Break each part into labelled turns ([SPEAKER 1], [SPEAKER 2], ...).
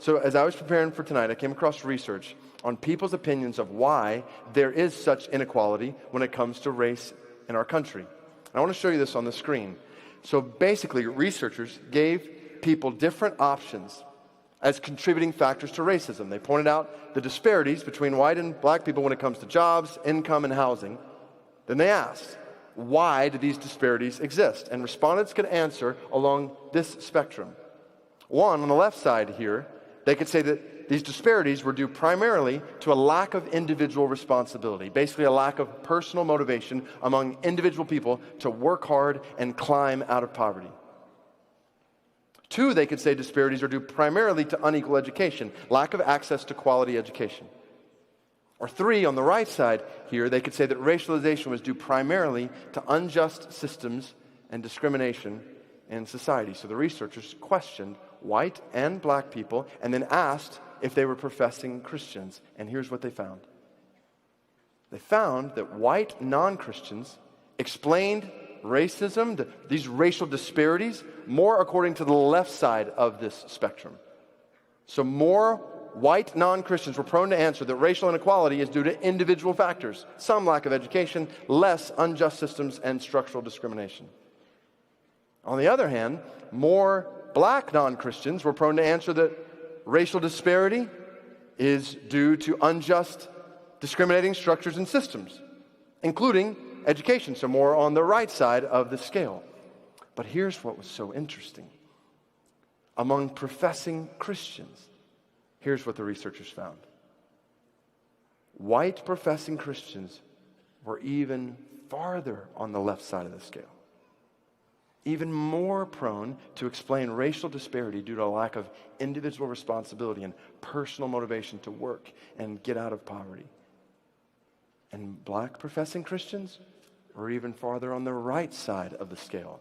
[SPEAKER 1] So as I was preparing for tonight, I came across research on people's opinions of why there is such inequality when it comes to race in our country. And I want to show you this on the screen. So basically, researchers gave people different options as contributing factors to racism. They pointed out the disparities between white and black people when it comes to jobs, income, and housing. Then they asked, why do these disparities exist? And respondents could answer along this spectrum. One, on the left side here, they could say that these disparities were due primarily to a lack of individual responsibility, basically a lack of personal motivation among individual people to work hard and climb out of poverty. Two, they could say disparities are due primarily to unequal education, lack of access to quality education. Or three, on the right side here, they could say that racialization was due primarily to unjust systems and discrimination in society. So the researchers questioned white and black people and then asked if they were professing Christians. And here's what they found. They found that white non-Christians explained racism, these racial disparities, more according to the left side of this spectrum. So more white non-Christians were prone to answer that racial inequality is due to individual factors, some lack of education, less unjust systems, and structural discrimination. On the other hand, more black non-Christians were prone to answer that racial disparity is due to unjust, discriminating structures and systems, including education, so more on the right side of the scale. But here's what was so interesting. Among professing Christians, here's what the researchers found. White professing Christians were even farther on the left side of the scale, even more prone to explain racial disparity due to a lack of individual responsibility and personal motivation to work and get out of poverty. And black professing Christians were even farther on the right side of the scale,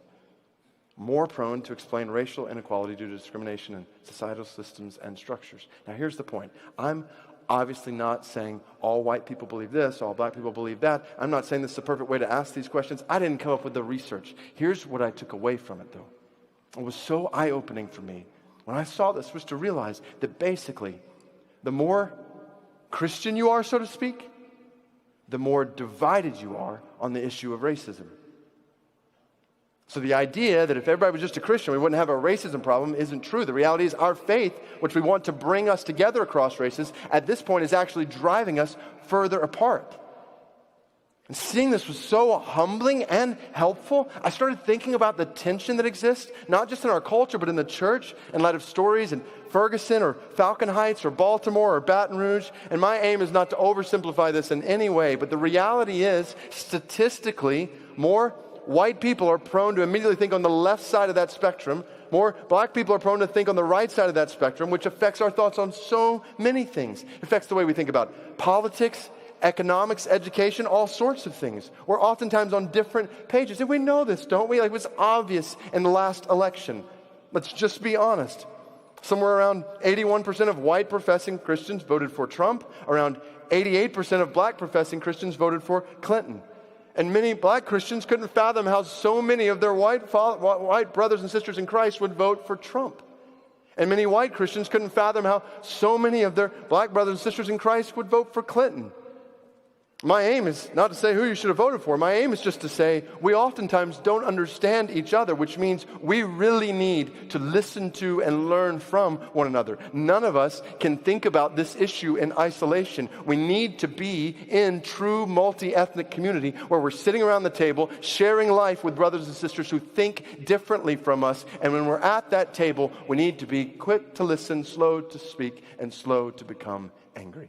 [SPEAKER 1] more prone to explain racial inequality due to discrimination in societal systems and structures. Now here's the point. I'm obviously not saying all white people believe this, all black people believe that. I'm not saying this is the perfect way to ask these questions. I didn't come up with the research. Here's what I took away from it, though. It was so eye-opening for me when I saw this, was to realize that basically the more Christian you are, so to speak, the more divided you are on the issue of racism. So the idea that if everybody was just a Christian, we wouldn't have a racism problem isn't true. The reality is our faith, which we want to bring us together across races, at this point is actually driving us further apart. And seeing this was so humbling and helpful. I started thinking about the tension that exists, not just in our culture, but in the church, in light of stories in Ferguson or Falcon Heights or Baltimore or Baton Rouge. And my aim is not to oversimplify this in any way, but the reality is, statistically, more white people are prone to immediately think on the left side of that spectrum. More black people are prone to think on the right side of that spectrum, which affects our thoughts on so many things. It affects the way we think about politics, economics, education, all sorts of things. We're oftentimes on different pages. And we know this, don't we? Like it was obvious in the last election. Let's just be honest. Somewhere around 81% of white professing Christians voted for Trump. Around 88% of black professing Christians voted for Clinton. And many black Christians couldn't fathom how so many of their white brothers and sisters in Christ would vote for Trump. And many white Christians couldn't fathom how so many of their black brothers and sisters in Christ would vote for Clinton. My aim is not to say who you should have voted for. My aim is just to say we oftentimes don't understand each other, which means we really need to listen to and learn from one another. None of us can think about this issue in isolation. We need to be in true multi-ethnic community where we're sitting around the table, sharing life with brothers and sisters who think differently from us. And when we're at that table, we need to be quick to listen, slow to speak, and slow to become angry.